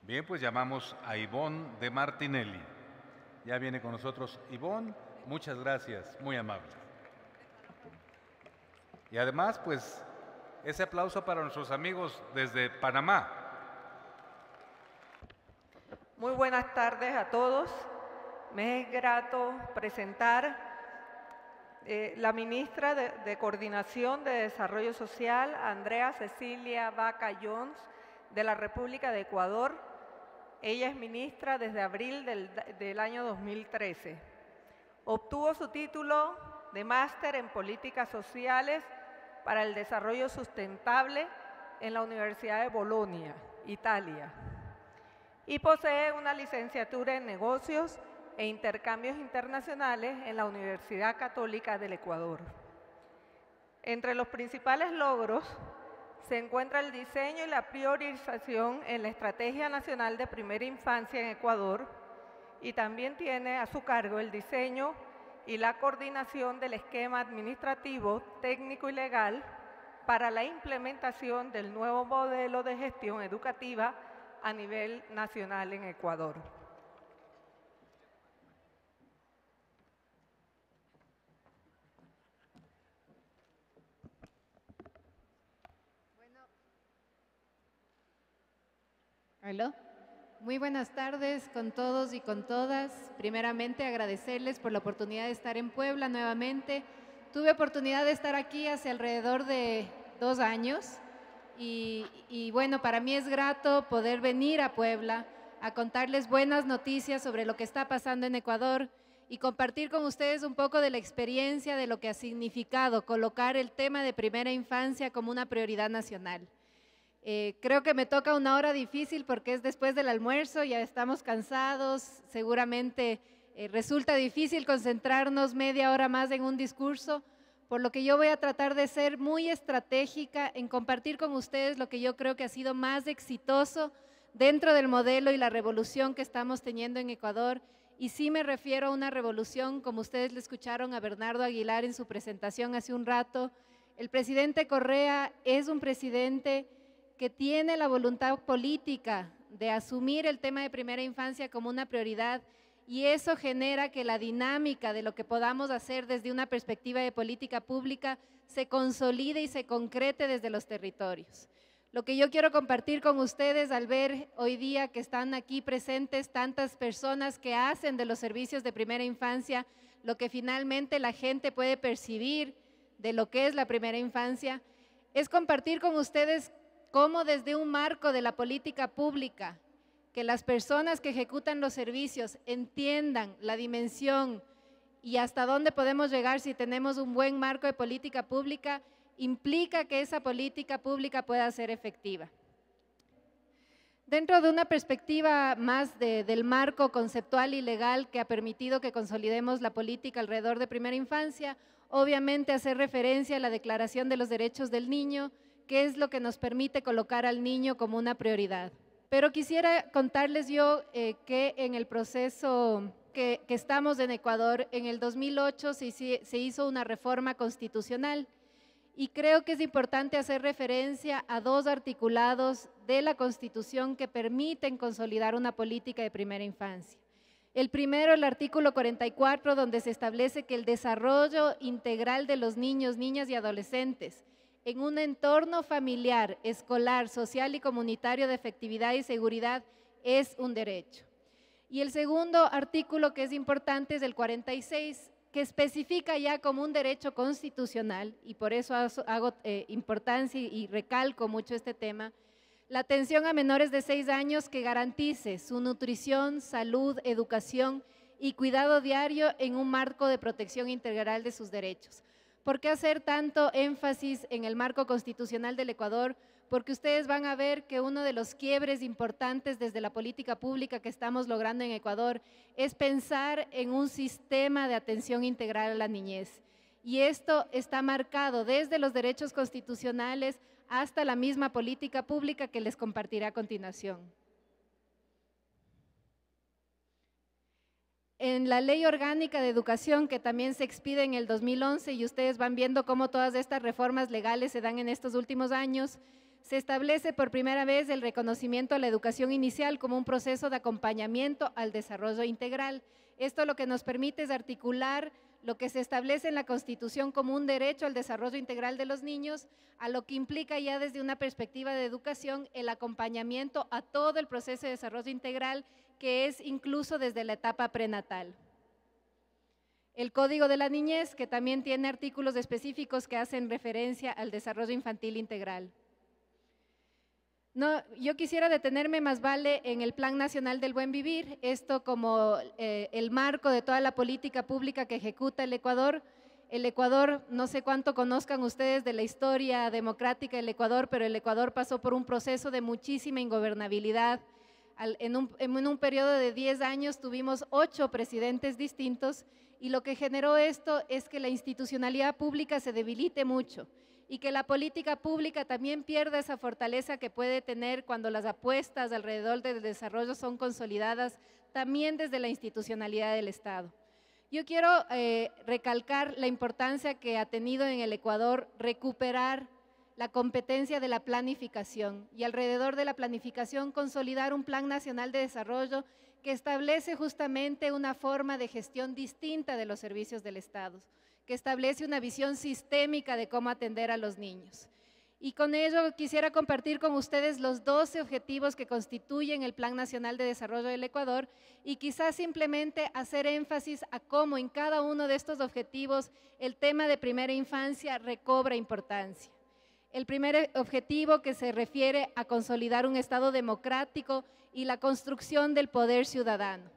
Bien, pues llamamos a Ivonne de Martinelli. Ya viene con nosotros Ivonne. Muchas gracias, muy amable. Y además, pues, ese aplauso para nuestros amigos desde Panamá. Muy buenas tardes a todos. Me es grato presentar la ministra de Coordinación de Desarrollo Social, Andrea Cecilia Vaca Jones, de la República de Ecuador. Ella es ministra desde abril del año 2013. Obtuvo su título de máster en Políticas Sociales para el Desarrollo Sustentable en la Universidad de Bolonia, Italia. Y posee una licenciatura en Negocios e Intercambios Internacionales en la Universidad Católica del Ecuador. Entre los principales logros se encuentra el diseño y la priorización en la Estrategia Nacional de Primera Infancia en Ecuador, y también tiene a su cargo el diseño y la coordinación del esquema administrativo, técnico y legal para la implementación del nuevo modelo de gestión educativa a nivel nacional en Ecuador. ¿Aló? Muy buenas tardes con todos y con todas. Primeramente, agradecerles por la oportunidad de estar en Puebla nuevamente. Tuve oportunidad de estar aquí hace alrededor de 2 años y bueno, para mí es grato poder venir a Puebla a contarles buenas noticias sobre lo que está pasando en Ecuador y compartir con ustedes un poco de la experiencia de lo que ha significado colocar el tema de primera infancia como una prioridad nacional. Creo que me toca una hora difícil porque es después del almuerzo, ya estamos cansados, seguramente resulta difícil concentrarnos media hora más en un discurso, por lo que yo voy a tratar de ser muy estratégica en compartir con ustedes lo que yo creo que ha sido más exitoso dentro del modelo y la revolución que estamos teniendo en Ecuador. Y sí me refiero a una revolución, como ustedes le escucharon a Bernardo Aguilar en su presentación hace un rato. El presidente Correa es un presidente que tiene la voluntad política de asumir el tema de primera infancia como una prioridad, y eso genera que la dinámica de lo que podamos hacer desde una perspectiva de política pública se consolide y se concrete desde los territorios. Lo que yo quiero compartir con ustedes al ver hoy día que están aquí presentes tantas personas que hacen de los servicios de primera infancia lo que finalmente la gente puede percibir de lo que es la primera infancia, es compartir con ustedes cómo desde un marco de la política pública, que las personas que ejecutan los servicios entiendan la dimensión y hasta dónde podemos llegar si tenemos un buen marco de política pública, implica que esa política pública pueda ser efectiva. Dentro de una perspectiva más del marco conceptual y legal que ha permitido que consolidemos la política alrededor de primera infancia, obviamente hacer referencia a la Declaración de los Derechos del Niño, que es lo que nos permite colocar al niño como una prioridad. Pero quisiera contarles yo que en el proceso que estamos en Ecuador, en el 2008 se hizo una reforma constitucional y creo que es importante hacer referencia a 2 articulados de la Constitución que permiten consolidar una política de primera infancia. El primero, el artículo 44, donde se establece que el desarrollo integral de los niños, niñas y adolescentes en un entorno familiar, escolar, social y comunitario de efectividad y seguridad es un derecho. Y el segundo artículo que es importante es el 46, que especifica ya como un derecho constitucional, y por eso hago importancia y recalco mucho este tema, la atención a menores de 6 años que garantice su nutrición, salud, educación y cuidado diario en un marco de protección integral de sus derechos. ¿Por qué hacer tanto énfasis en el marco constitucional del Ecuador? Porque ustedes van a ver que uno de los quiebres importantes desde la política pública que estamos logrando en Ecuador es pensar en un sistema de atención integral a la niñez. Y esto está marcado desde los derechos constitucionales hasta la misma política pública que les compartiré a continuación. En la Ley Orgánica de Educación, que también se expide en el 2011, y ustedes van viendo cómo todas estas reformas legales se dan en estos últimos años, Se establece por primera vez el reconocimiento a la educación inicial como un proceso de acompañamiento al desarrollo integral. Esto lo que nos permite es articular lo que se establece en la Constitución como un derecho al desarrollo integral de los niños, a lo que implica ya desde una perspectiva de educación el acompañamiento a todo el proceso de desarrollo integral, que es incluso desde la etapa prenatal. El Código de la Niñez, que también tiene artículos específicos que hacen referencia al desarrollo infantil integral. No, yo quisiera detenerme más vale en el Plan Nacional del Buen Vivir, esto como el marco de toda la política pública que ejecuta el Ecuador. El Ecuador, no sé cuánto conozcan ustedes de la historia democrática del Ecuador, pero el Ecuador pasó por un proceso de muchísima ingobernabilidad. En un periodo de 10 años tuvimos 8 presidentes distintos y lo que generó esto es que la institucionalidad pública se debilite mucho y que la política pública también pierda esa fortaleza que puede tener cuando las apuestas alrededor del desarrollo son consolidadas también desde la institucionalidad del Estado. Yo quiero recalcar la importancia que ha tenido en el Ecuador recuperar la competencia de la planificación y alrededor de la planificación consolidar un Plan Nacional de Desarrollo que establece justamente una forma de gestión distinta de los servicios del Estado, que establece una visión sistémica de cómo atender a los niños. Y con ello quisiera compartir con ustedes los 12 objetivos que constituyen el Plan Nacional de Desarrollo del Ecuador y quizás simplemente hacer énfasis a cómo en cada uno de estos objetivos el tema de primera infancia recobra importancia. El primer objetivo que se refiere a consolidar un Estado democrático y la construcción del poder ciudadano.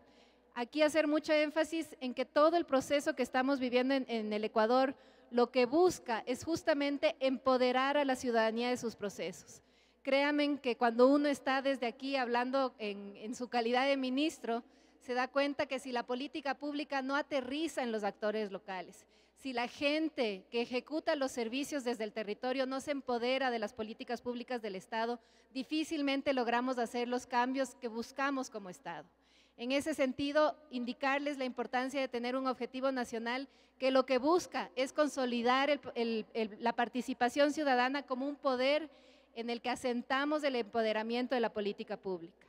Aquí hacer mucho énfasis en que todo el proceso que estamos viviendo en el Ecuador lo que busca es justamente empoderar a la ciudadanía de sus procesos. Créanme que cuando uno está desde aquí hablando en su calidad de ministro, se da cuenta que si la política pública no aterriza en los actores locales, si la gente que ejecuta los servicios desde el territorio no se empodera de las políticas públicas del Estado, difícilmente logramos hacer los cambios que buscamos como Estado. En ese sentido, indicarles la importancia de tener un objetivo nacional que lo que busca es consolidar la participación ciudadana como un poder en el que asentamos el empoderamiento de la política pública.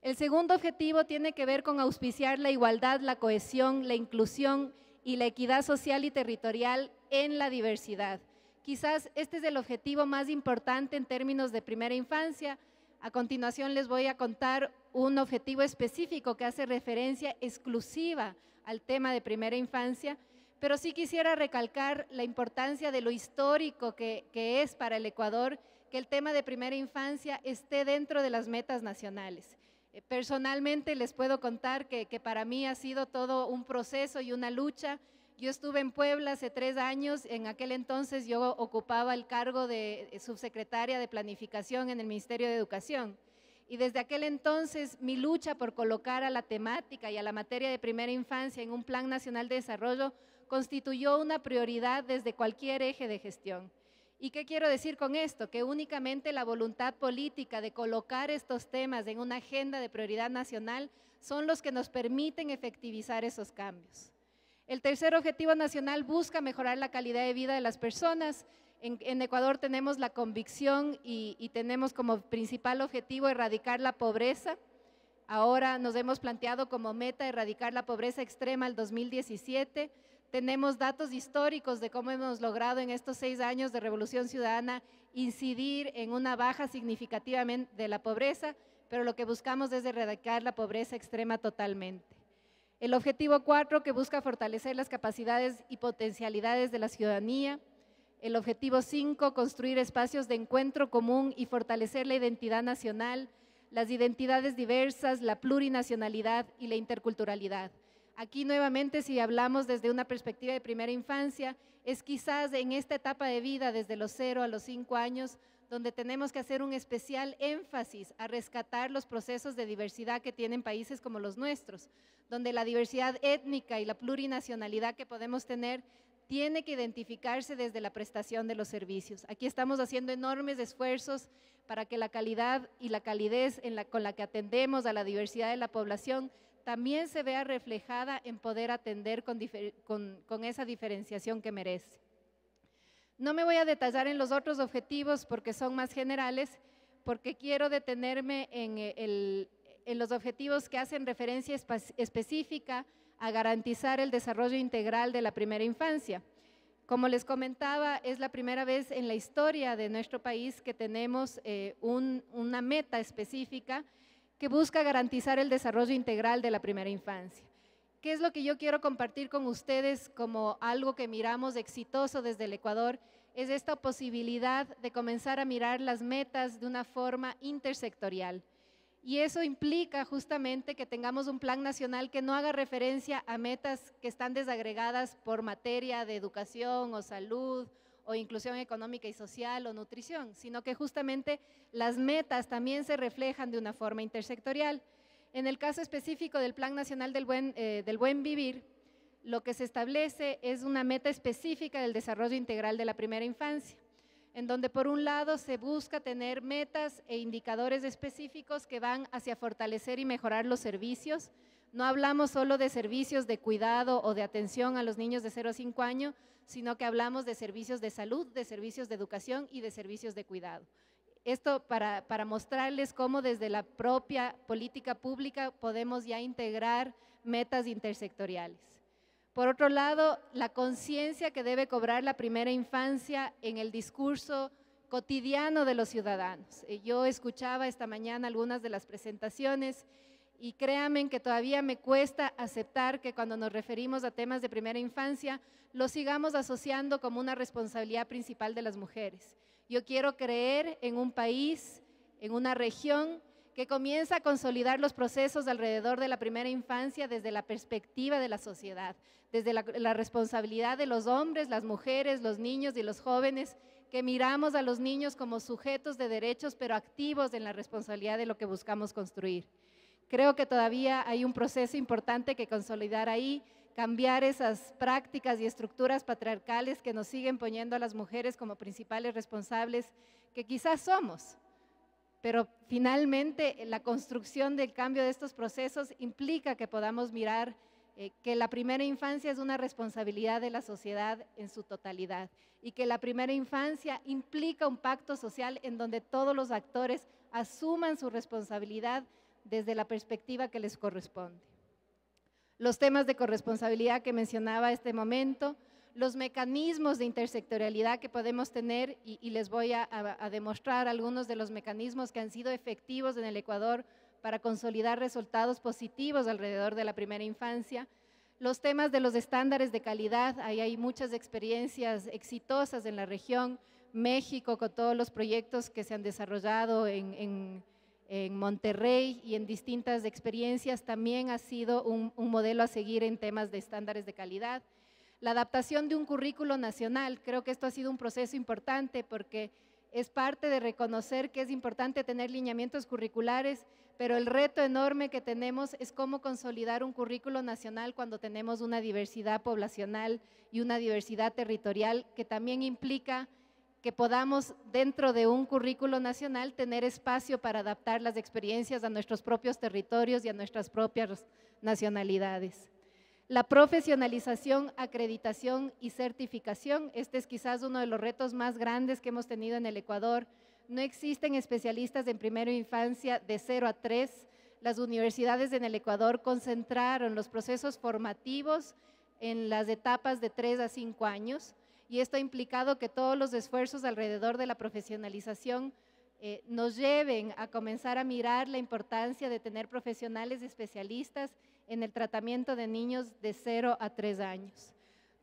El segundo objetivo tiene que ver con auspiciar la igualdad, la cohesión, la inclusión y la equidad social y territorial en la diversidad. Quizás este es el objetivo más importante en términos de primera infancia. A continuación les voy a contar un objetivo específico que hace referencia exclusiva al tema de primera infancia, pero sí quisiera recalcar la importancia de lo histórico que es para el Ecuador que el tema de primera infancia esté dentro de las metas nacionales. Personalmente les puedo contar que para mí ha sido todo un proceso y una lucha. Yo estuve en Puebla hace 3 años, en aquel entonces yo ocupaba el cargo de subsecretaria de Planificación en el Ministerio de Educación. Y desde aquel entonces mi lucha por colocar a la temática y a la materia de primera infancia en un Plan Nacional de Desarrollo constituyó una prioridad desde cualquier eje de gestión. ¿Y qué quiero decir con esto? Que únicamente la voluntad política de colocar estos temas en una agenda de prioridad nacional son los que nos permiten efectivizar esos cambios. El tercer objetivo nacional busca mejorar la calidad de vida de las personas. En Ecuador tenemos la convicción y tenemos como principal objetivo erradicar la pobreza. Ahora nos hemos planteado como meta erradicar la pobreza extrema al 2017. Tenemos datos históricos de cómo hemos logrado en estos 6 años de Revolución Ciudadana incidir en una baja significativamente de la pobreza, pero lo que buscamos es erradicar la pobreza extrema totalmente. El objetivo 4, que busca fortalecer las capacidades y potencialidades de la ciudadanía. El objetivo 5, construir espacios de encuentro común y fortalecer la identidad nacional, las identidades diversas, la plurinacionalidad y la interculturalidad. Aquí nuevamente, si hablamos desde una perspectiva de primera infancia, es quizás en esta etapa de vida, desde los 0 a los 5 años, donde tenemos que hacer un especial énfasis a rescatar los procesos de diversidad que tienen países como los nuestros, donde la diversidad étnica y la plurinacionalidad que podemos tener tiene que identificarse desde la prestación de los servicios. Aquí estamos haciendo enormes esfuerzos para que la calidad y la calidez con la que atendemos a la diversidad de la población también se vea reflejada en poder atender con esa diferenciación que merece. No me voy a detallar en los otros objetivos porque son más generales, porque quiero detenerme en los objetivos que hacen referencia específica a garantizar el desarrollo integral de la primera infancia. Como les comentaba, es la primera vez en la historia de nuestro país que tenemos una meta específica que busca garantizar el desarrollo integral de la primera infancia. ¿Qué es lo que yo quiero compartir con ustedes como algo que miramos exitoso desde el Ecuador? Es esta posibilidad de comenzar a mirar las metas de una forma intersectorial. Y eso implica justamente que tengamos un plan nacional que no haga referencia a metas que están desagregadas por materia de educación o salud o inclusión económica y social o nutrición, sino que justamente las metas también se reflejan de una forma intersectorial. En el caso específico del Plan Nacional del Buen Vivir, lo que se establece es una meta específica del desarrollo integral de la primera infancia, en donde por un lado se busca tener metas e indicadores específicos que van hacia fortalecer y mejorar los servicios. No hablamos solo de servicios de cuidado o de atención a los niños de 0 a 5 años, sino que hablamos de servicios de salud, de servicios de educación y de servicios de cuidado. Esto para mostrarles cómo desde la propia política pública podemos ya integrar metas intersectoriales. Por otro lado, la conciencia que debe cobrar la primera infancia en el discurso cotidiano de los ciudadanos. Yo escuchaba esta mañana algunas de las presentaciones y créanme que todavía me cuesta aceptar que cuando nos referimos a temas de primera infancia, lo sigamos asociando como una responsabilidad principal de las mujeres. Yo quiero creer en un país, en una región que comienza a consolidar los procesos alrededor de la primera infancia desde la perspectiva de la sociedad, desde la responsabilidad de los hombres, las mujeres, los niños y los jóvenes, que miramos a los niños como sujetos de derechos, pero activos en la responsabilidad de lo que buscamos construir. Creo que todavía hay un proceso importante que consolidar ahí, cambiar esas prácticas y estructuras patriarcales que nos siguen poniendo a las mujeres como principales responsables, que quizás somos, pero finalmente la construcción del cambio de estos procesos implica que podamos mirar que la primera infancia es una responsabilidad de la sociedad en su totalidad y que la primera infancia implica un pacto social en donde todos los actores asuman su responsabilidad desde la perspectiva que les corresponde. Los temas de corresponsabilidad que mencionaba este momento, los mecanismos de intersectorialidad que podemos tener y les voy a demostrar algunos de los mecanismos que han sido efectivos en el Ecuador para consolidar resultados positivos alrededor de la primera infancia. Los temas de los estándares de calidad, ahí hay muchas experiencias exitosas en la región. México, con todos los proyectos que se han desarrollado en Monterrey y en distintas experiencias, también ha sido un modelo a seguir en temas de estándares de calidad. La adaptación de un currículo nacional, creo que esto ha sido un proceso importante porque es parte de reconocer que es importante tener lineamientos curriculares, pero el reto enorme que tenemos es cómo consolidar un currículo nacional cuando tenemos una diversidad poblacional y una diversidad territorial que también implica que podamos dentro de un currículo nacional tener espacio para adaptar las experiencias a nuestros propios territorios y a nuestras propias nacionalidades. La profesionalización, acreditación y certificación, este es quizás uno de los retos más grandes que hemos tenido en el Ecuador. No existen especialistas en primera infancia de 0 a 3. Las universidades en el Ecuador concentraron los procesos formativos en las etapas de 3 a 5 años y esto ha implicado que todos los esfuerzos alrededor de la profesionalización nos lleven a comenzar a mirar la importancia de tener profesionales especialistas en el tratamiento de niños de 0 a 3 años.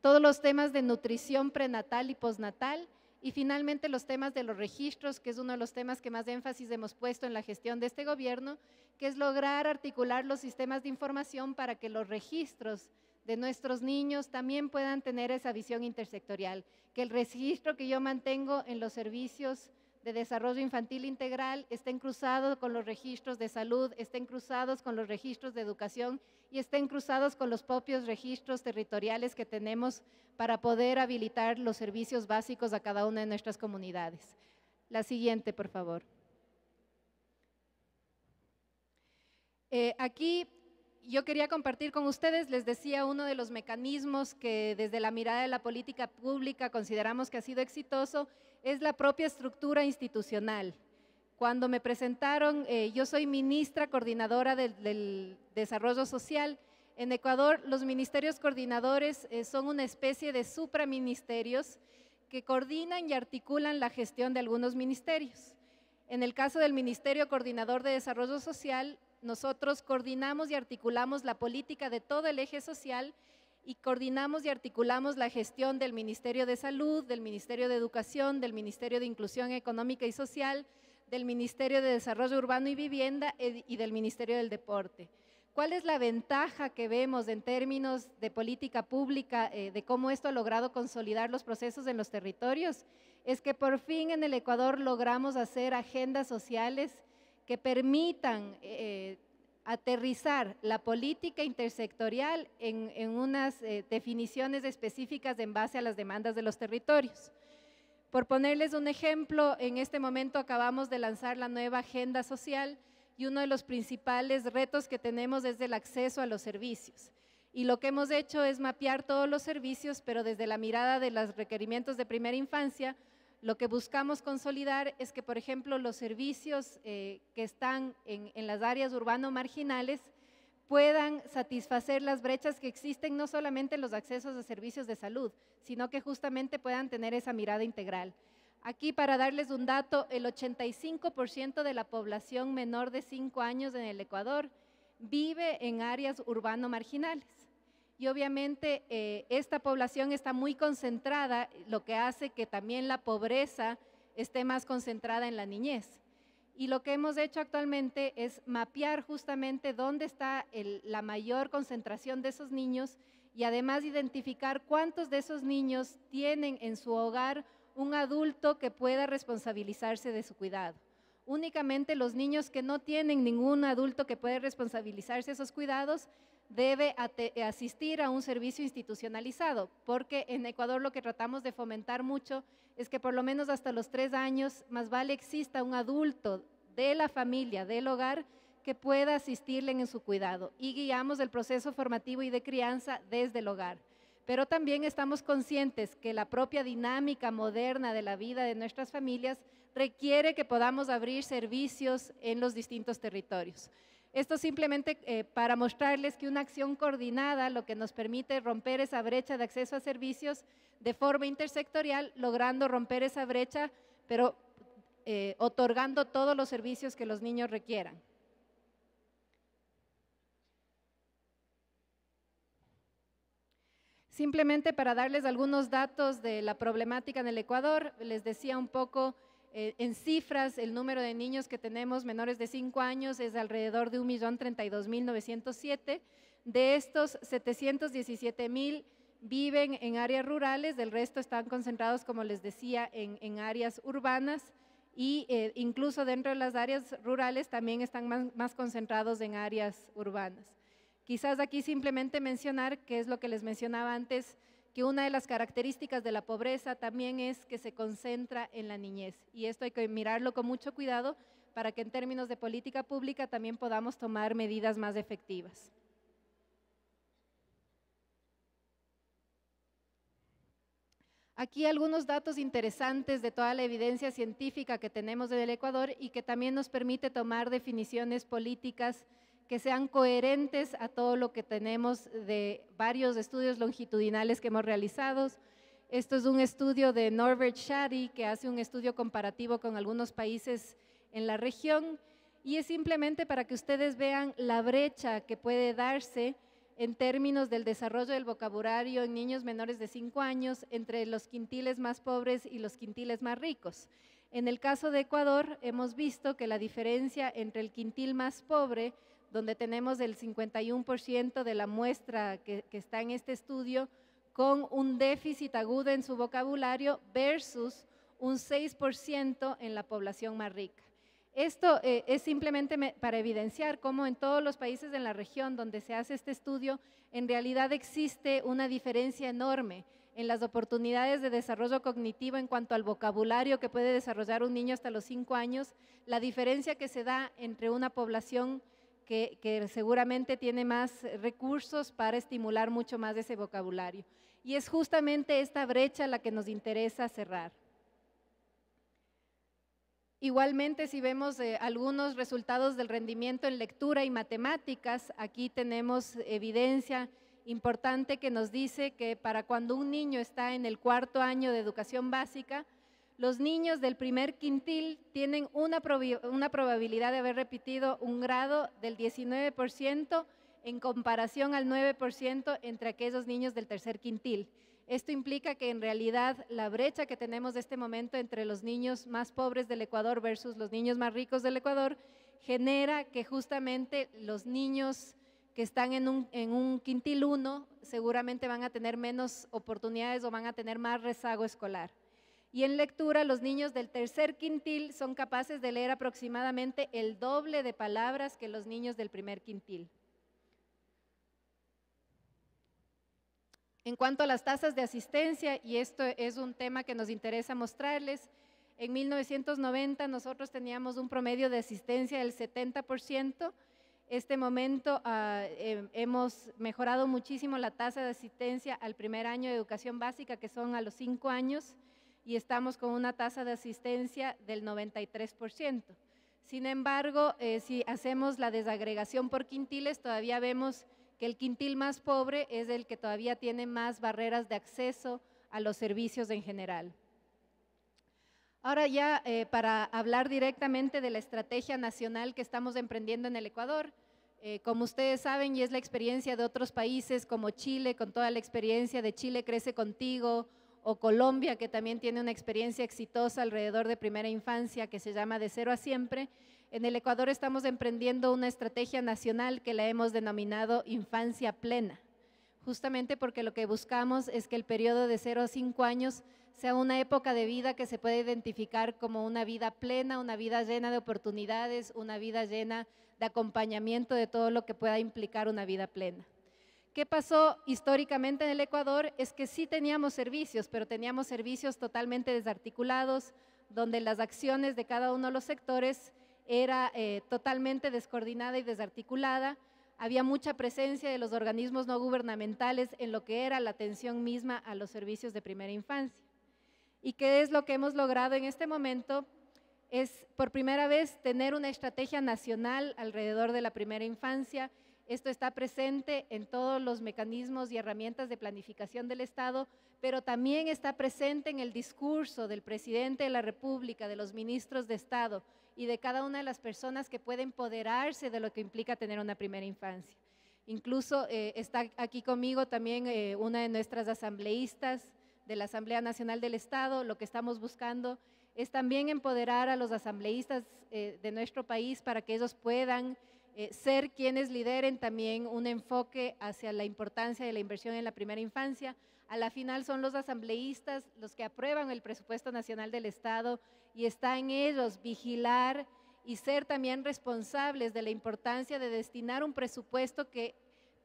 Todos los temas de nutrición prenatal y postnatal y finalmente los temas de los registros, que es uno de los temas que más énfasis hemos puesto en la gestión de este gobierno, que es lograr articular los sistemas de información para que los registros de nuestros niños también puedan tener esa visión intersectorial, que el registro que yo mantengo en los servicios de desarrollo infantil integral estén cruzados con los registros de salud, estén cruzados con los registros de educación y estén cruzados con los propios registros territoriales que tenemos para poder habilitar los servicios básicos a cada una de nuestras comunidades. La siguiente, por favor. Aquí yo quería compartir con ustedes, les decía, uno de los mecanismos que desde la mirada de la política pública consideramos que ha sido exitoso es la propia estructura institucional. Cuando me presentaron, yo soy ministra coordinadora del desarrollo social. En Ecuador, los ministerios coordinadores son una especie de supraministerios que coordinan y articulan la gestión de algunos ministerios. En el caso del Ministerio Coordinador de Desarrollo Social, nosotros coordinamos y articulamos la política de todo el eje social y coordinamos y articulamos la gestión del Ministerio de Salud, del Ministerio de Educación, del Ministerio de Inclusión Económica y Social, del Ministerio de Desarrollo Urbano y Vivienda y del Ministerio del Deporte. ¿Cuál es la ventaja que vemos en términos de política pública, de cómo esto ha logrado consolidar los procesos en los territorios? Es que por fin en el Ecuador logramos hacer agendas sociales que permitan aterrizar la política intersectorial en unas definiciones específicas en base a las demandas de los territorios. Por ponerles un ejemplo, en este momento acabamos de lanzar la nueva agenda social y uno de los principales retos que tenemos es el acceso a los servicios. Y lo que hemos hecho es mapear todos los servicios, pero desde la mirada de los requerimientos de primera infancia, lo que buscamos consolidar es que, por ejemplo, los servicios que están en las áreas urbano-marginales puedan satisfacer las brechas que existen, no solamente en los accesos a servicios de salud, sino que justamente puedan tener esa mirada integral. Aquí, para darles un dato, el 85% de la población menor de 5 años en el Ecuador vive en áreas urbano-marginales. Y obviamente esta población está muy concentrada, lo que hace que también la pobreza esté más concentrada en la niñez. Y lo que hemos hecho actualmente es mapear justamente dónde está la mayor concentración de esos niños y además identificar cuántos de esos niños tienen en su hogar un adulto que pueda responsabilizarse de su cuidado. Únicamente los niños que no tienen ningún adulto que pueda responsabilizarse de esos cuidados debe asistir a un servicio institucionalizado, porque en Ecuador lo que tratamos de fomentar mucho es que por lo menos hasta los 3 años más vale exista un adulto de la familia, del hogar, que pueda asistirle en su cuidado, y guiamos el proceso formativo y de crianza desde el hogar. Pero también estamos conscientes que la propia dinámica moderna de la vida de nuestras familias requiere que podamos abrir servicios en los distintos territorios. Esto simplemente para mostrarles que una acción coordinada lo que nos permite romper esa brecha de acceso a servicios de forma intersectorial, logrando romper esa brecha, pero otorgando todos los servicios que los niños requieran. Simplemente para darles algunos datos de la problemática en el Ecuador, les decía un poco en cifras, el número de niños que tenemos menores de 5 años es alrededor de 1.032.907. De estos, 717.000 viven en áreas rurales, del resto están concentrados, como les decía, en áreas urbanas y incluso dentro de las áreas rurales también están más concentrados en áreas urbanas. Quizás aquí simplemente mencionar, que es lo que les mencionaba antes, que una de las características de la pobreza también es que se concentra en la niñez. Y esto hay que mirarlo con mucho cuidado para que en términos de política pública también podamos tomar medidas más efectivas. Aquí algunos datos interesantes de toda la evidencia científica que tenemos en el Ecuador y que también nos permite tomar definiciones políticas que sean coherentes a todo lo que tenemos de varios estudios longitudinales que hemos realizado. Esto es un estudio de Norbert Shady, que hace un estudio comparativo con algunos países en la región, y es simplemente para que ustedes vean la brecha que puede darse en términos del desarrollo del vocabulario en niños menores de 5 años entre los quintiles más pobres y los quintiles más ricos. En el caso de Ecuador, hemos visto que la diferencia entre el quintil más pobre, donde tenemos el 51% de la muestra que está en este estudio, con un déficit agudo en su vocabulario versus un 6% en la población más rica. Esto es simplemente para evidenciar cómo en todos los países de la región donde se hace este estudio, en realidad existe una diferencia enorme en las oportunidades de desarrollo cognitivo en cuanto al vocabulario que puede desarrollar un niño hasta los 5 años, la diferencia que se da entre una población que seguramente tiene más recursos para estimular mucho más ese vocabulario. Y es justamente esta brecha la que nos interesa cerrar. Igualmente, si vemos algunos resultados del rendimiento en lectura y matemáticas, aquí tenemos evidencia importante que nos dice que para cuando un niño está en el 4º año de educación básica, los niños del primer quintil tienen una probabilidad de haber repetido un grado del 19% en comparación al 9% entre aquellos niños del tercer quintil. Esto implica que en realidad la brecha que tenemos de este momento entre los niños más pobres del Ecuador versus los niños más ricos del Ecuador genera que justamente los niños que están en un quintil 1 seguramente van a tener menos oportunidades o van a tener más rezago escolar. Y en lectura, los niños del tercer quintil son capaces de leer aproximadamente el doble de palabras que los niños del primer quintil. En cuanto a las tasas de asistencia, y esto es un tema que nos interesa mostrarles, en 1990 nosotros teníamos un promedio de asistencia del 70%. Este momento hemos mejorado muchísimo la tasa de asistencia al primer año de educación básica, que son a los 5 años, y estamos con una tasa de asistencia del 93%. Sin embargo, si hacemos la desagregación por quintiles, todavía vemos que el quintil más pobre es el que todavía tiene más barreras de acceso a los servicios en general. Ahora ya para hablar directamente de la estrategia nacional que estamos emprendiendo en el Ecuador, como ustedes saben, y es la experiencia de otros países como Chile, con toda la experiencia de Chile Crece Contigo, o Colombia, que también tiene una experiencia exitosa alrededor de primera infancia que se llama De Cero a Siempre. En el Ecuador estamos emprendiendo una estrategia nacional que la hemos denominado Infancia Plena, justamente porque lo que buscamos es que el periodo de 0 a 5 años sea una época de vida que se puede identificar como una vida plena, una vida llena de oportunidades, una vida llena de acompañamiento de todo lo que pueda implicar una vida plena. ¿Qué pasó históricamente en el Ecuador? Es que sí teníamos servicios, pero teníamos servicios totalmente desarticulados, donde las acciones de cada uno de los sectores era totalmente descoordinada y desarticulada. Había mucha presencia de los organismos no gubernamentales en lo que era la atención misma a los servicios de primera infancia. ¿Y qué es lo que hemos logrado en este momento? Es por primera vez tener una estrategia nacional alrededor de la primera infancia. Esto está presente en todos los mecanismos y herramientas de planificación del Estado, pero también está presente en el discurso del presidente de la República, de los ministros de Estado y de cada una de las personas que pueden empoderarse de lo que implica tener una primera infancia. Incluso está aquí conmigo también una de nuestras asambleístas de la Asamblea Nacional del Estado. Lo que estamos buscando es también empoderar a los asambleístas de nuestro país para que ellos puedan ser quienes lideren también un enfoque hacia la importancia de la inversión en la primera infancia. A la final son los asambleístas los que aprueban el presupuesto nacional del Estado y está en ellos vigilar y ser también responsables de la importancia de destinar un presupuesto que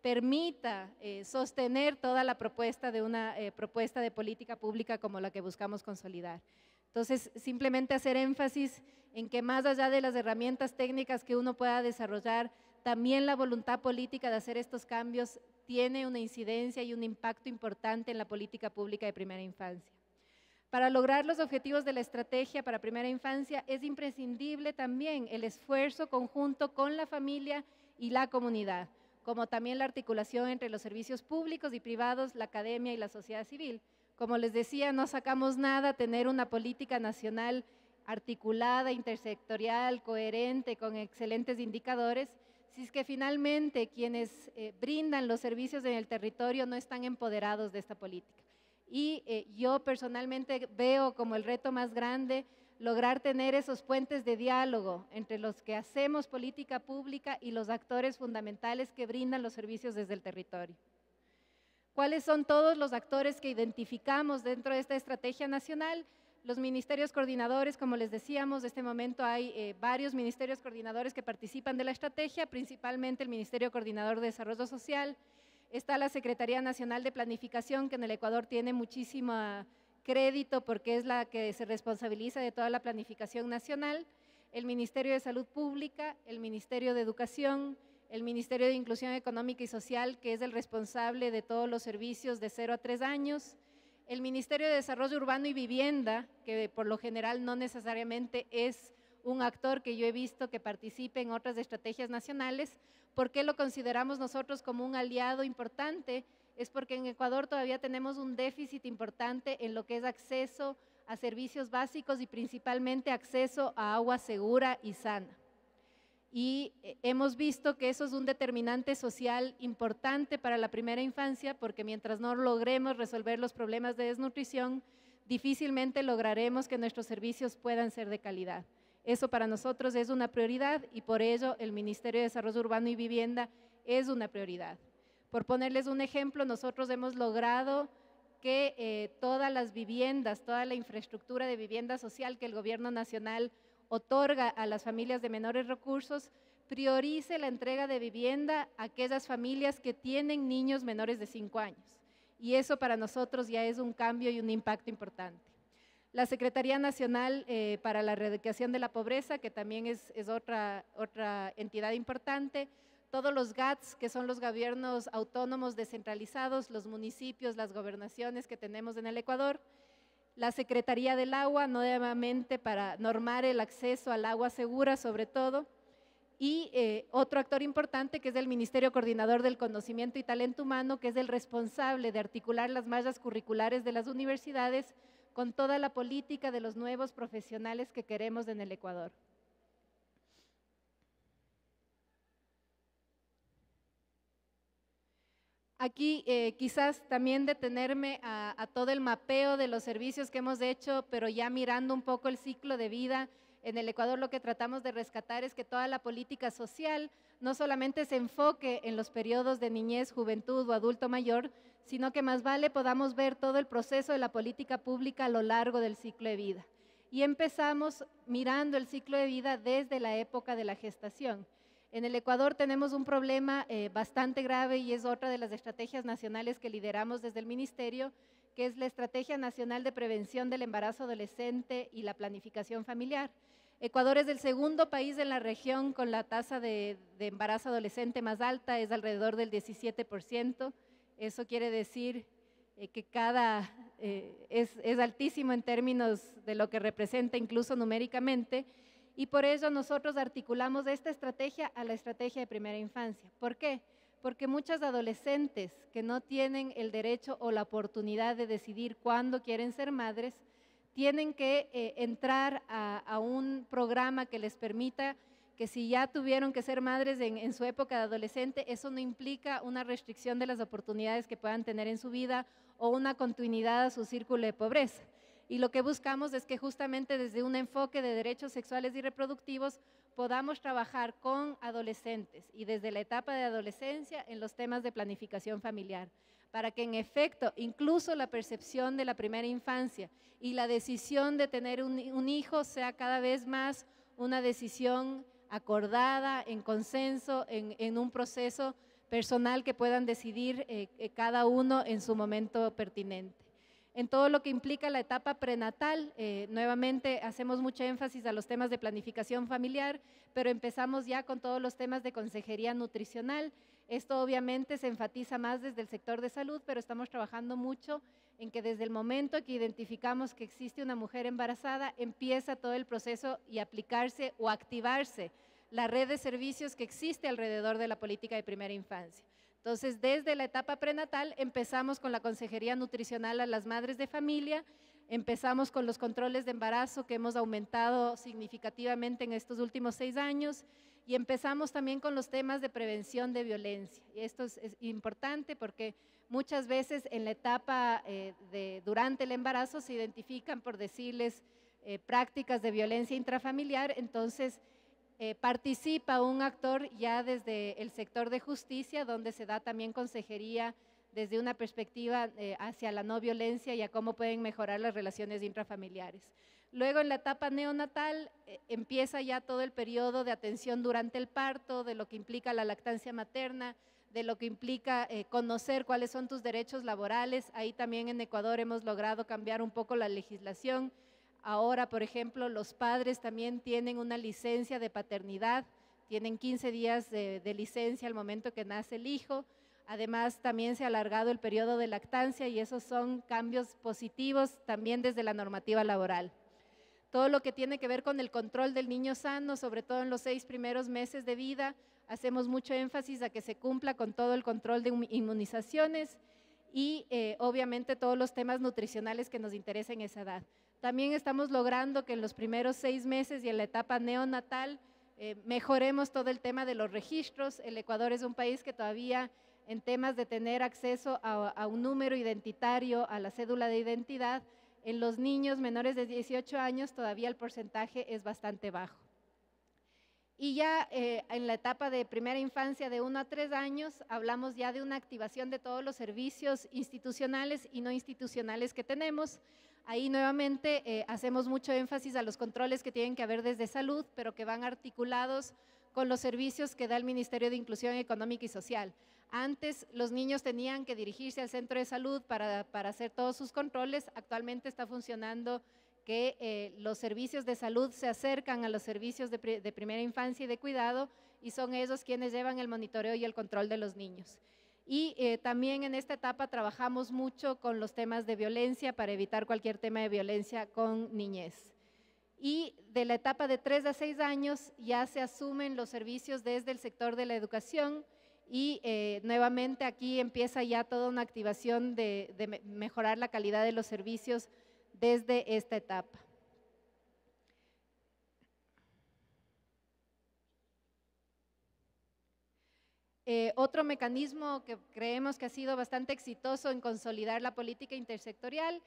permita sostener toda la propuesta de una propuesta de política pública como la que buscamos consolidar. Entonces, simplemente hacer énfasis en que más allá de las herramientas técnicas que uno pueda desarrollar, también la voluntad política de hacer estos cambios tiene una incidencia y un impacto importante en la política pública de primera infancia. Para lograr los objetivos de la estrategia para primera infancia es imprescindible también el esfuerzo conjunto con la familia y la comunidad, como también la articulación entre los servicios públicos y privados, la academia y la sociedad civil. Como les decía, no sacamos nada tener una política nacional articulada, intersectorial, coherente, con excelentes indicadores, si es que finalmente quienes brindan los servicios en el territorio no están empoderados de esta política. Y yo personalmente veo como el reto más grande lograr tener esos puentes de diálogo entre los que hacemos política pública y los actores fundamentales que brindan los servicios desde el territorio. ¿Cuáles son todos los actores que identificamos dentro de esta estrategia nacional? Los ministerios coordinadores, como les decíamos, en este momento hay varios ministerios coordinadores que participan de la estrategia, principalmente el Ministerio Coordinador de Desarrollo Social. Está la Secretaría Nacional de Planificación, que en el Ecuador tiene muchísimo crédito porque es la que se responsabiliza de toda la planificación nacional. El Ministerio de Salud Pública, el Ministerio de Educación, el Ministerio de Inclusión Económica y Social, que es el responsable de todos los servicios de 0 a 3 años, el Ministerio de Desarrollo Urbano y Vivienda, que por lo general no necesariamente es un actor que yo he visto que participe en otras estrategias nacionales. ¿Por qué lo consideramos nosotros como un aliado importante? Es porque en Ecuador todavía tenemos un déficit importante en lo que es acceso a servicios básicos y principalmente acceso a agua segura y sana. Y hemos visto que eso es un determinante social importante para la primera infancia, porque mientras no logremos resolver los problemas de desnutrición, difícilmente lograremos que nuestros servicios puedan ser de calidad. Eso para nosotros es una prioridad y por ello el Ministerio de Desarrollo Urbano y Vivienda es una prioridad. Por ponerles un ejemplo, nosotros hemos logrado que todas las viviendas, toda la infraestructura de vivienda social que el Gobierno Nacional otorga a las familias de menores recursos, priorice la entrega de vivienda a aquellas familias que tienen niños menores de 5 años. Y eso para nosotros ya es un cambio y un impacto importante. La Secretaría Nacional para la Erradicación de la Pobreza, que también es otra entidad importante, todos los GATS, que son los gobiernos autónomos descentralizados, los municipios, las gobernaciones que tenemos en el Ecuador, la Secretaría del Agua, nuevamente para normar el acceso al agua segura sobre todo, y otro actor importante que es el Ministerio Coordinador del Conocimiento y Talento Humano, que es el responsable de articular las mallas curriculares de las universidades con toda la política de los nuevos profesionales que queremos en el Ecuador. Aquí quizás también detenerme a todo el mapeo de los servicios que hemos hecho, pero ya mirando un poco el ciclo de vida. En el Ecuador lo que tratamos de rescatar es que toda la política social no solamente se enfoque en los periodos de niñez, juventud o adulto mayor, sino que más vale podamos ver todo el proceso de la política pública a lo largo del ciclo de vida. Y empezamos mirando el ciclo de vida desde la época de la gestación. En el Ecuador tenemos un problema bastante grave y es otra de las estrategias nacionales que lideramos desde el Ministerio, que es la Estrategia Nacional de Prevención del Embarazo Adolescente y la Planificación Familiar. Ecuador es el segundo país en la región con la tasa de embarazo adolescente más alta, es alrededor del 17%. Eso quiere decir que es altísimo en términos de lo que representa incluso numéricamente. Y por eso nosotros articulamos esta estrategia a la estrategia de primera infancia. ¿Por qué? Porque muchas adolescentes que no tienen el derecho o la oportunidad de decidir cuándo quieren ser madres, tienen que entrar a un programa que les permita que si ya tuvieron que ser madres en su época de adolescente, eso no implica una restricción de las oportunidades que puedan tener en su vida o una continuidad a su círculo de pobreza. Y lo que buscamos es que justamente desde un enfoque de derechos sexuales y reproductivos podamos trabajar con adolescentes y desde la etapa de adolescencia en los temas de planificación familiar, para que en efecto incluso la percepción de la primera infancia y la decisión de tener un hijo sea cada vez más una decisión acordada, en consenso, en un proceso personal que puedan decidir cada uno en su momento pertinente. En todo lo que implica la etapa prenatal, nuevamente hacemos mucho énfasis a los temas de planificación familiar, pero empezamos ya con todos los temas de consejería nutricional. Esto obviamente se enfatiza más desde el sector de salud, pero estamos trabajando mucho en que desde el momento que identificamos que existe una mujer embarazada, empieza todo el proceso y aplicarse o activarse la red de servicios que existe alrededor de la política de primera infancia. Entonces, desde la etapa prenatal empezamos con la consejería nutricional a las madres de familia, empezamos con los controles de embarazo que hemos aumentado significativamente en estos últimos 6 años y empezamos también con los temas de prevención de violencia. Y esto es importante porque muchas veces en la etapa durante el embarazo se identifican, por decirles, prácticas de violencia intrafamiliar, entonces participa un actor ya desde el sector de justicia, donde se da también consejería desde una perspectiva hacia la no violencia y a cómo pueden mejorar las relaciones intrafamiliares. Luego en la etapa neonatal empieza ya todo el periodo de atención durante el parto, de lo que implica la lactancia materna, de lo que implica conocer cuáles son tus derechos laborales. Ahí también en Ecuador hemos logrado cambiar un poco la legislación. Ahora, por ejemplo, los padres también tienen una licencia de paternidad tienen 15 días de licencia al momento que nace el hijo. Además, también se ha alargado el periodo de lactancia y esos son cambios positivos también desde la normativa laboral. Todo lo que tiene que ver con el control del niño sano, sobre todo en los 6 primeros meses de vida, hacemos mucho énfasis a que se cumpla con todo el control de inmunizaciones y obviamente todos los temas nutricionales que nos interesan en esa edad. También estamos logrando que en los primeros 6 meses y en la etapa neonatal mejoremos todo el tema de los registros. El Ecuador es un país que todavía en temas de tener acceso a un número identitario, a la cédula de identidad, en los niños menores de 18 años todavía el porcentaje es bastante bajo. Y ya en la etapa de primera infancia de 1 a 3 años hablamos ya de una activación de todos los servicios institucionales y no institucionales que tenemos. Ahí nuevamente hacemos mucho énfasis a los controles que tienen que haber desde salud, pero que van articulados con los servicios que da el Ministerio de Inclusión Económica y Social. Antes los niños tenían que dirigirse al centro de salud para hacer todos sus controles. Actualmente está funcionando que los servicios de salud se acercan a los servicios de primera infancia y de cuidado y son ellos quienes llevan el monitoreo y el control de los niños. Y también en esta etapa trabajamos mucho con los temas de violencia para evitar cualquier tema de violencia con niñez. Y de la etapa de 3 a 6 años ya se asumen los servicios desde el sector de la educación y nuevamente aquí empieza ya toda una activación de mejorar la calidad de los servicios desde esta etapa. Otro mecanismo que creemos que ha sido bastante exitoso en consolidar la política intersectorial,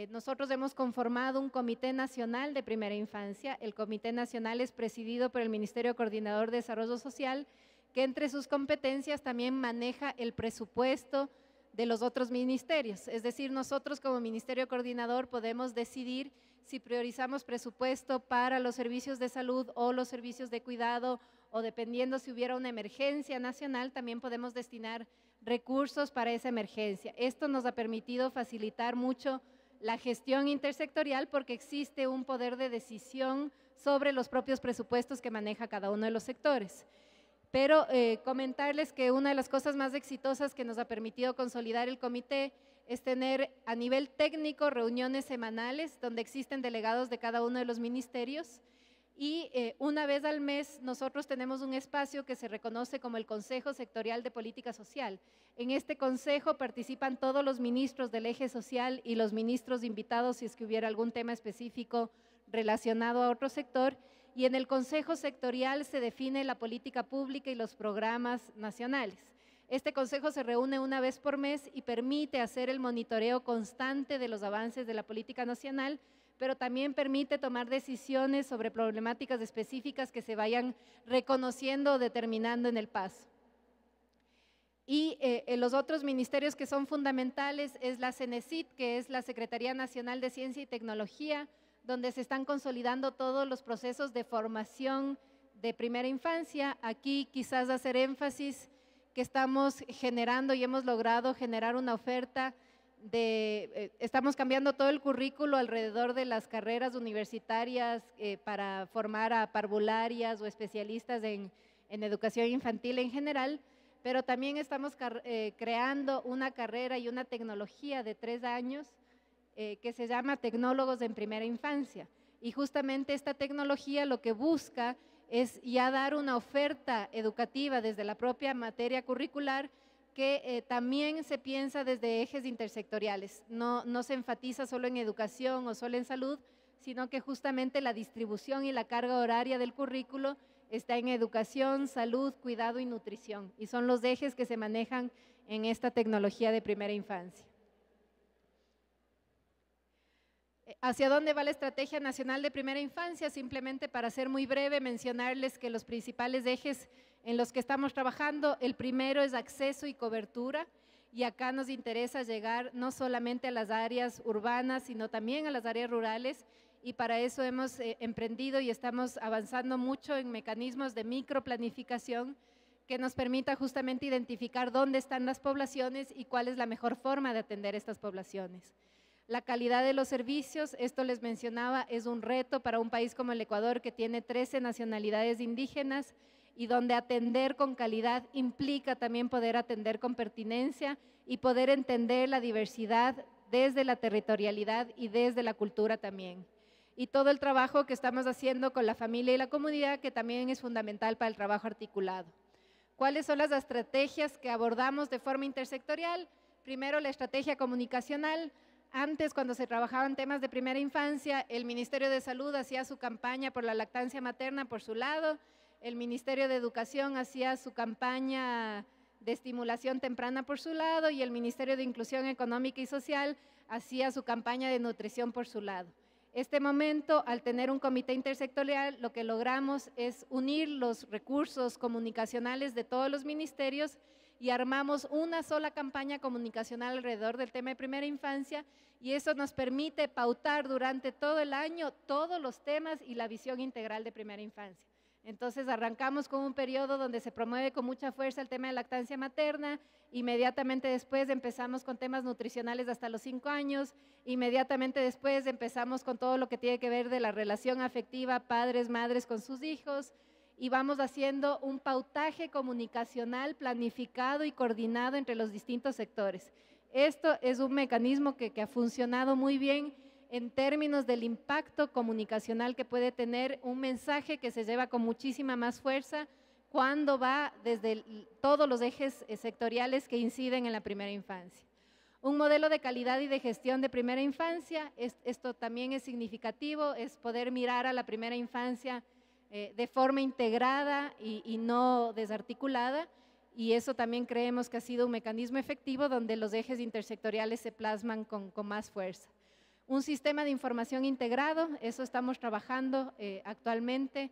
nosotros hemos conformado un Comité Nacional de Primera Infancia. El Comité Nacional es presidido por el Ministerio Coordinador de Desarrollo Social, que entre sus competencias también maneja el presupuesto de los otros ministerios. Es decir, nosotros como Ministerio Coordinador podemos decidir si priorizamos presupuesto para los servicios de salud o los servicios de cuidado, o dependiendo si hubiera una emergencia nacional, también podemos destinar recursos para esa emergencia. Esto nos ha permitido facilitar mucho la gestión intersectorial porque existe un poder de decisión sobre los propios presupuestos que maneja cada uno de los sectores. Pero comentarles que una de las cosas más exitosas que nos ha permitido consolidar el comité es tener a nivel técnico reuniones semanales donde existen delegados de cada uno de los ministerios y una vez al mes nosotros tenemos un espacio que se reconoce como el Consejo Sectorial de Política Social. En este consejo participan todos los ministros del eje social y los ministros invitados si es que hubiera algún tema específico relacionado a otro sector. Y en el Consejo Sectorial se define la política pública y los programas nacionales. Este consejo se reúne una vez por mes y permite hacer el monitoreo constante de los avances de la política nacional, pero también permite tomar decisiones sobre problemáticas específicas que se vayan reconociendo o determinando en el paso. Y los otros ministerios que son fundamentales es la CENESID, que es la Secretaría Nacional de Ciencia y Tecnología, donde se están consolidando todos los procesos de formación de primera infancia. Aquí quizás hacer énfasis que estamos generando y hemos logrado generar una oferta estamos cambiando todo el currículo alrededor de las carreras universitarias para formar a parvularias o especialistas en educación infantil en general, pero también estamos creando una carrera y una tecnología de 3 años que se llama Tecnólogos en Primera Infancia. Y justamente esta tecnología lo que busca es ya dar una oferta educativa desde la propia materia curricular que también se piensa desde ejes intersectoriales. No se enfatiza solo en educación o solo en salud, sino que justamente la distribución y la carga horaria del currículo está en educación, salud, cuidado y nutrición. Y son los ejes que se manejan en esta tecnología de primera infancia. ¿Hacia dónde va la Estrategia Nacional de Primera Infancia? Simplemente para ser muy breve, mencionarles que los principales ejes en los que estamos trabajando, el primero es acceso y cobertura, y acá nos interesa llegar no solamente a las áreas urbanas, sino también a las áreas rurales, y para eso hemos emprendido y estamos avanzando mucho en mecanismos de microplanificación que nos permita justamente identificar dónde están las poblaciones y cuál es la mejor forma de atender estas poblaciones. La calidad de los servicios, esto les mencionaba, es un reto para un país como el Ecuador que tiene 13 nacionalidades indígenas y donde atender con calidad implica también poder atender con pertinencia y poder entender la diversidad desde la territorialidad y desde la cultura también. Y todo el trabajo que estamos haciendo con la familia y la comunidad, que también es fundamental para el trabajo articulado. ¿Cuáles son las estrategias que abordamos de forma intersectorial? Primero, la estrategia comunicacional. Antes, cuando se trabajaban temas de primera infancia, el Ministerio de Salud hacía su campaña por la lactancia materna por su lado, el Ministerio de Educación hacía su campaña de estimulación temprana por su lado y el Ministerio de Inclusión Económica y Social hacía su campaña de nutrición por su lado. Este momento, al tener un comité intersectorial, lo que logramos es unir los recursos comunicacionales de todos los ministerios y armamos una sola campaña comunicacional alrededor del tema de primera infancia, y eso nos permite pautar durante todo el año todos los temas y la visión integral de primera infancia. Entonces arrancamos con un periodo donde se promueve con mucha fuerza el tema de lactancia materna, inmediatamente después empezamos con temas nutricionales hasta los 5 años, inmediatamente después empezamos con todo lo que tiene que ver de la relación afectiva padres, madres con sus hijos, y vamos haciendo un pautaje comunicacional planificado y coordinado entre los distintos sectores. Esto es un mecanismo que ha funcionado muy bien en términos del impacto comunicacional que puede tener un mensaje que se lleva con muchísima más fuerza cuando va desde todos los ejes sectoriales que inciden en la primera infancia. Un modelo de calidad y de gestión de primera infancia, esto también es significativo, es poder mirar a la primera infancia de forma integrada y no desarticulada, y eso también creemos que ha sido un mecanismo efectivo donde los ejes intersectoriales se plasman con más fuerza. Un sistema de información integrado, eso estamos trabajando actualmente.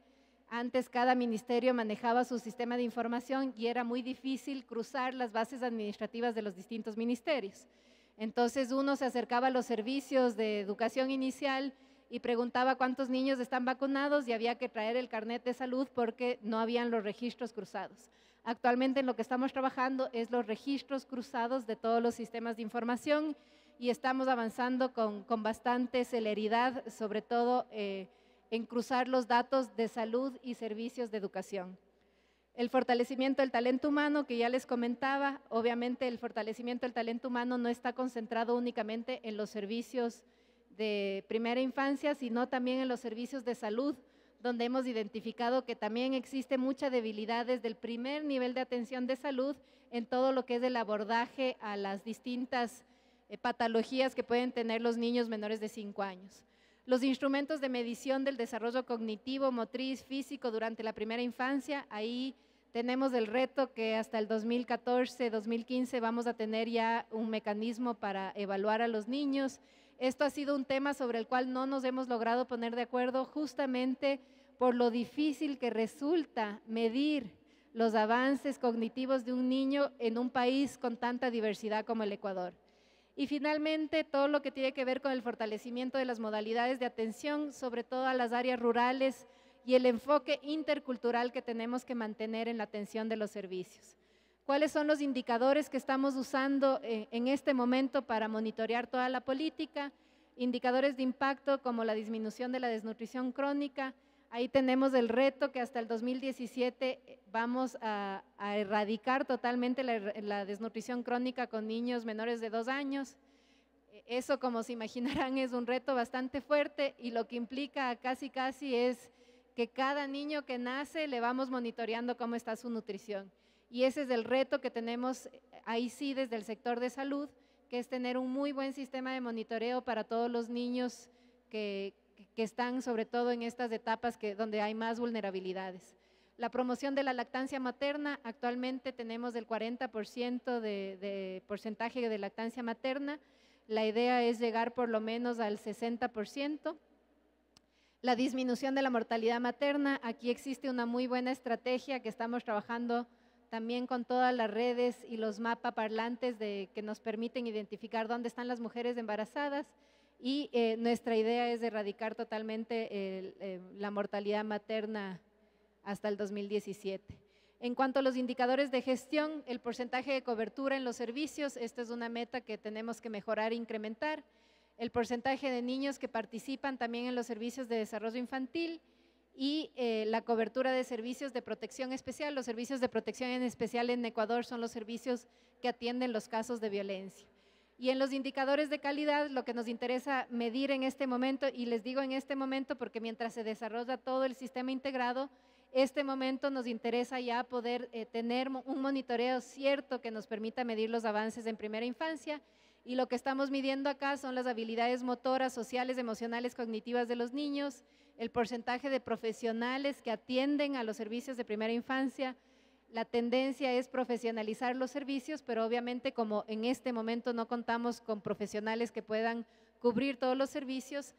Antes cada ministerio manejaba su sistema de información y era muy difícil cruzar las bases administrativas de los distintos ministerios. Entonces uno se acercaba a los servicios de educación inicial y preguntaba cuántos niños están vacunados y había que traer el carnet de salud porque no habían los registros cruzados. Actualmente en lo que estamos trabajando es los registros cruzados de todos los sistemas de información, y estamos avanzando con bastante celeridad, sobre todo en cruzar los datos de salud y servicios de educación. El fortalecimiento del talento humano, que ya les comentaba, obviamente el fortalecimiento del talento humano no está concentrado únicamente en los servicios de primera infancia, sino también en los servicios de salud, donde hemos identificado que también existe mucha debilidad desde el primer nivel de atención de salud en todo lo que es el abordaje a las distintas patologías que pueden tener los niños menores de 5 años. Los instrumentos de medición del desarrollo cognitivo, motriz, físico durante la primera infancia, ahí tenemos el reto que hasta el 2014-2015 vamos a tener ya un mecanismo para evaluar a los niños. Esto ha sido un tema sobre el cual no nos hemos logrado poner de acuerdo justamente por lo difícil que resulta medir los avances cognitivos de un niño en un país con tanta diversidad como el Ecuador. Y finalmente, todo lo que tiene que ver con el fortalecimiento de las modalidades de atención, sobre todo a las áreas rurales, y el enfoque intercultural que tenemos que mantener en la atención de los servicios. ¿Cuáles son los indicadores que estamos usando en este momento para monitorear toda la política? Indicadores de impacto como la disminución de la desnutrición crónica. Ahí tenemos el reto que hasta el 2017 vamos a erradicar totalmente la desnutrición crónica con niños menores de 2 años. Eso, como se imaginarán, es un reto bastante fuerte, y lo que implica casi es que cada niño que nace le vamos monitoreando cómo está su nutrición. Y ese es el reto que tenemos ahí sí desde el sector de salud, que es tener un muy buen sistema de monitoreo para todos los niños que están sobre todo en estas etapas donde hay más vulnerabilidades. La promoción de la lactancia materna, actualmente tenemos el 40% de porcentaje de lactancia materna. La idea es llegar por lo menos al 60%. La disminución de la mortalidad materna, aquí existe una muy buena estrategia que estamos trabajando también con todas las redes y los mapas parlantes que nos permiten identificar dónde están las mujeres embarazadas, y nuestra idea es erradicar totalmente la mortalidad materna hasta el 2017. En cuanto a los indicadores de gestión, el porcentaje de cobertura en los servicios, esta es una meta que tenemos que mejorar e incrementar. El porcentaje de niños que participan también en los servicios de desarrollo infantil, y la cobertura de servicios de protección especial. Los servicios de protección en especial en Ecuador son los servicios que atienden los casos de violencia. Y en los indicadores de calidad, lo que nos interesa medir en este momento, y les digo en este momento porque mientras se desarrolla todo el sistema integrado, este momento nos interesa ya poder tener un monitoreo cierto que nos permita medir los avances en primera infancia, y lo que estamos midiendo acá son las habilidades motoras, sociales, emocionales, cognitivas de los niños, el porcentaje de profesionales que atienden a los servicios de primera infancia. La tendencia es profesionalizar los servicios, pero obviamente como en este momento no contamos con profesionales que puedan cubrir todos los servicios,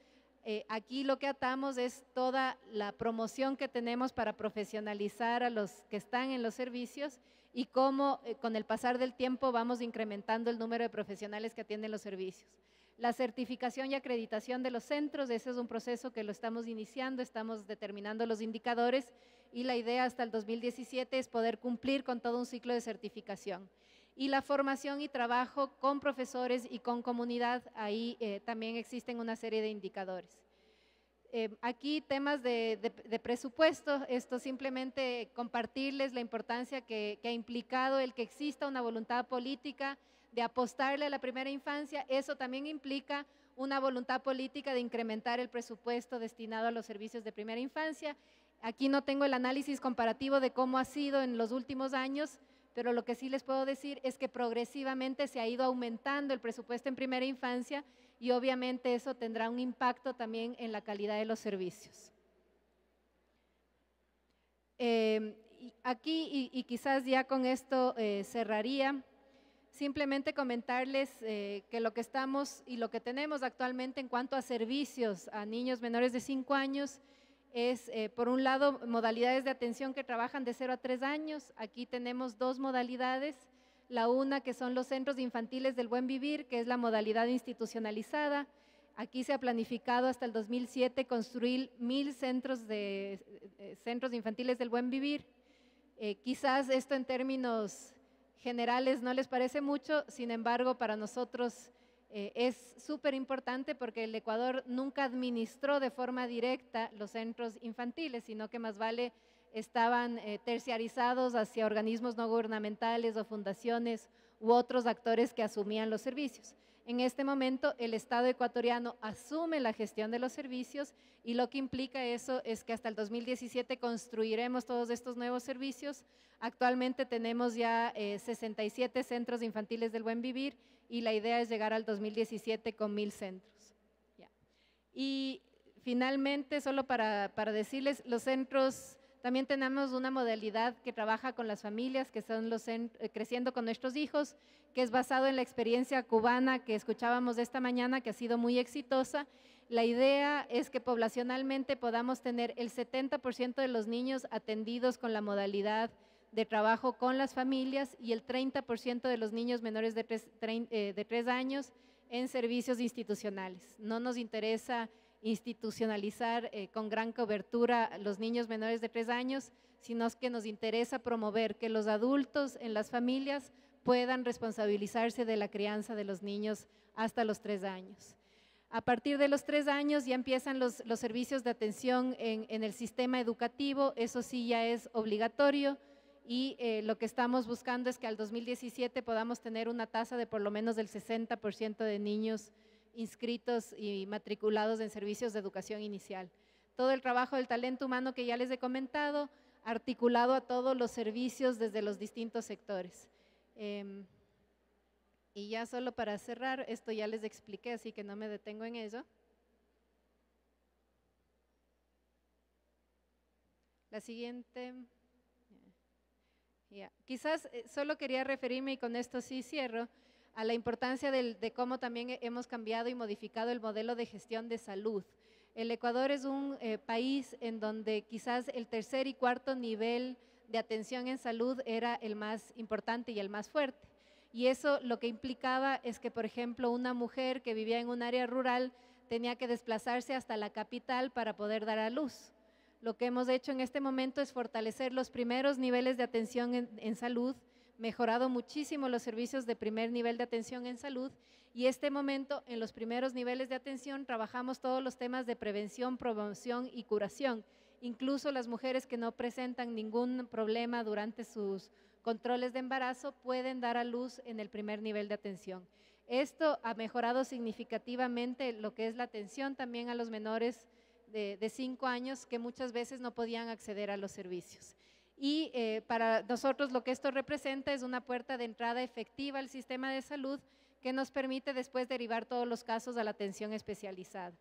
aquí lo que atamos es toda la promoción que tenemos para profesionalizar a los que están en los servicios y cómo con el pasar del tiempo vamos incrementando el número de profesionales que atienden los servicios. La certificación y acreditación de los centros, ese es un proceso que lo estamos iniciando, estamos determinando los indicadores y la idea hasta el 2017 es poder cumplir con todo un ciclo de certificación. Y la formación y trabajo con profesores y con comunidad, ahí también existen una serie de indicadores. Aquí temas de presupuesto, esto simplemente compartirles la importancia que ha implicado el que exista una voluntad política de apostarle a la primera infancia. Eso también implica una voluntad política de incrementar el presupuesto destinado a los servicios de primera infancia. Aquí no tengo el análisis comparativo de cómo ha sido en los últimos años, pero lo que sí les puedo decir es que progresivamente se ha ido aumentando el presupuesto en primera infancia y obviamente eso tendrá un impacto también en la calidad de los servicios. Aquí, y quizás ya con esto cerraría, simplemente comentarles que lo que estamos y lo que tenemos actualmente en cuanto a servicios a niños menores de 5 años es, por un lado, modalidades de atención que trabajan de 0 a 3 años. Aquí tenemos 2 modalidades. La una que son los centros infantiles del buen vivir, que es la modalidad institucionalizada. Aquí se ha planificado hasta el 2007 construir 1000 centros infantiles del buen vivir. Quizás esto en términos generales no les parece mucho, sin embargo para nosotros es súper importante porque el Ecuador nunca administró de forma directa los centros infantiles, sino que más vale estaban terciarizados hacia organismos no gubernamentales o fundaciones u otros actores que asumían los servicios. En este momento el Estado ecuatoriano asume la gestión de los servicios y lo que implica eso es que hasta el 2017 construiremos todos estos nuevos servicios. Actualmente tenemos ya 67 centros infantiles del buen vivir y la idea es llegar al 2017 con 1000 centros. Ya. Y finalmente, solo para decirles, los centros, también tenemos una modalidad que trabaja con las familias, que son los Creciendo con Nuestros Hijos, que es basado en la experiencia cubana que escuchábamos esta mañana, que ha sido muy exitosa. La idea es que poblacionalmente podamos tener el 70% de los niños atendidos con la modalidad de trabajo con las familias y el 30% de los niños menores de 3 años en servicios institucionales. No nos interesa institucionalizar con gran cobertura los niños menores de 3 años, sino que nos interesa promover que los adultos en las familias puedan responsabilizarse de la crianza de los niños hasta los 3 años. A partir de los 3 años ya empiezan los servicios de atención en el sistema educativo, eso sí ya es obligatorio y lo que estamos buscando es que al 2017 podamos tener una tasa de por lo menos del 60% de niños inscritos y matriculados en servicios de educación inicial. Todo el trabajo del talento humano que ya les he comentado, articulado a todos los servicios desde los distintos sectores. Y ya solo para cerrar, esto ya les expliqué, así que no me detengo en ello. La siguiente. Quizás solo quería referirme, y con esto sí cierro, a la importancia de cómo también hemos cambiado y modificado el modelo de gestión de salud. El Ecuador es un país en donde quizás el tercer y cuarto nivel de atención en salud era el más importante y el más fuerte. Y eso lo que implicaba es que, por ejemplo, una mujer que vivía en un área rural tenía que desplazarse hasta la capital para poder dar a luz. Lo que hemos hecho en este momento es fortalecer los primeros niveles de atención en salud, mejorado muchísimo los servicios de primer nivel de atención en salud y este momento en los primeros niveles de atención trabajamos todos los temas de prevención, promoción y curación incluso las mujeres que no presentan ningún problema durante sus controles de embarazo pueden dar a luz en el primer nivel de atención. Esto ha mejorado significativamente lo que es la atención también a los menores de 5 años que muchas veces no podían acceder a los servicios. Y para nosotros lo que esto representa es una puerta de entrada efectiva al sistema de salud que nos permite después derivar todos los casos a la atención especializada.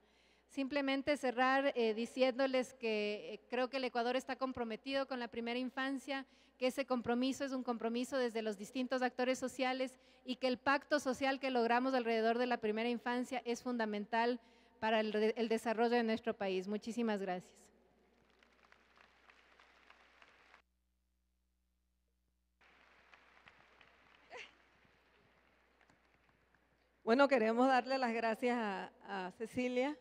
Simplemente cerrar diciéndoles que creo que el Ecuador está comprometido con la primera infancia, que ese compromiso es un compromiso desde los distintos actores sociales y que el pacto social que logramos alrededor de la primera infancia es fundamental para el desarrollo de nuestro país. Muchísimas gracias. Bueno, queremos darle las gracias a Cecilia.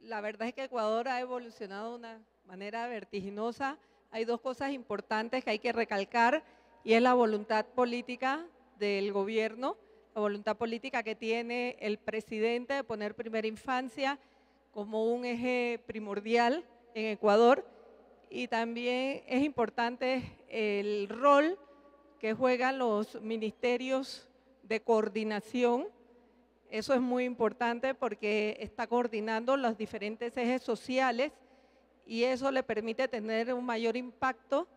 La verdad es que Ecuador ha evolucionado de una manera vertiginosa. Hay dos cosas importantes que hay que recalcar y es la voluntad política del gobierno, la voluntad política que tiene el presidente de poner primera infancia como un eje primordial en Ecuador, y también es importante el rol que juegan los ministerios de coordinación. Eso es muy importante porque está coordinando los diferentes ejes sociales y eso le permite tener un mayor impacto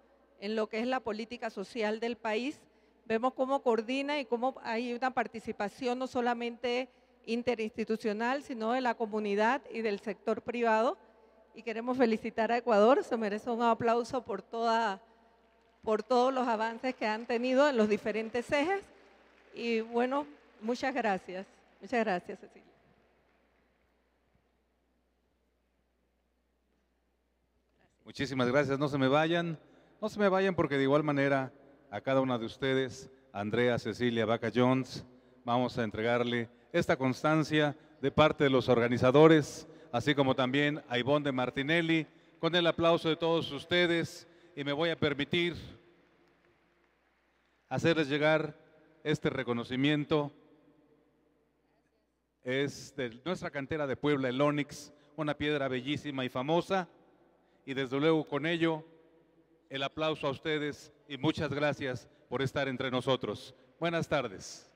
en lo que es la política social del país. Vemos cómo coordina y cómo hay una participación no solamente interinstitucional, sino de la comunidad y del sector privado. Y queremos felicitar a Ecuador, se merece un aplauso por todos los avances que han tenido en los diferentes ejes. Y bueno, muchas gracias. Muchas gracias, Cecilia. Muchísimas gracias, no se me vayan porque de igual manera a cada una de ustedes, Andrea Cecilia Vaca Jones, vamos a entregarle esta constancia de parte de los organizadores, así como también a Ivonne de Martinelli, con el aplauso de todos ustedes, y me voy a permitir hacerles llegar este reconocimiento. Es de nuestra cantera de Puebla, el ónix, una piedra bellísima y famosa, y desde luego con ello el aplauso a ustedes y muchas gracias por estar entre nosotros. Buenas tardes.